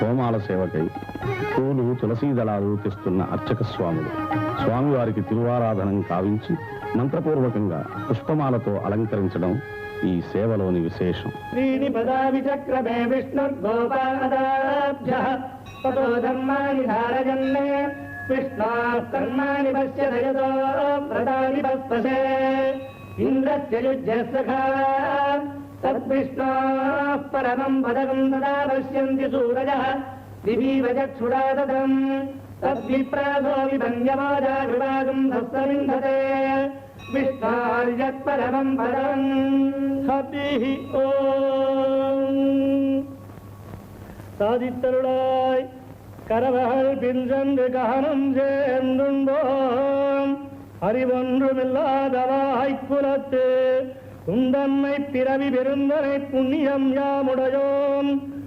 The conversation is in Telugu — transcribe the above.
హోమాల సేవకై పూలు తులసీ దళాలు తెస్తున్న అర్చక స్వాములు స్వామివారికి తిరువారాధనం కావించి మంత్రపూర్వకంగా పుష్పమాలతో అలంకరించడం ఈ సేవలోని విశేషం. పరమం పదకం తదా పశ్యంతి సూరజః దివీవ చక్షురాదతం తద్విప్రాసో విభంజమాజా విభాగం తస్సవింధతే విష్ణార్యత్ పరమం పదం హరిః ఓం. சாதித்தருளாய் கரவகள் பின்சென்று ககனம் சேர்ந்துண்டோம் அறிவொன்றுமில்லாதவாய்க் குலத்து உந்தன்னை பிறவி பெருந்தனை புண்ணியம் யாமுடையோம்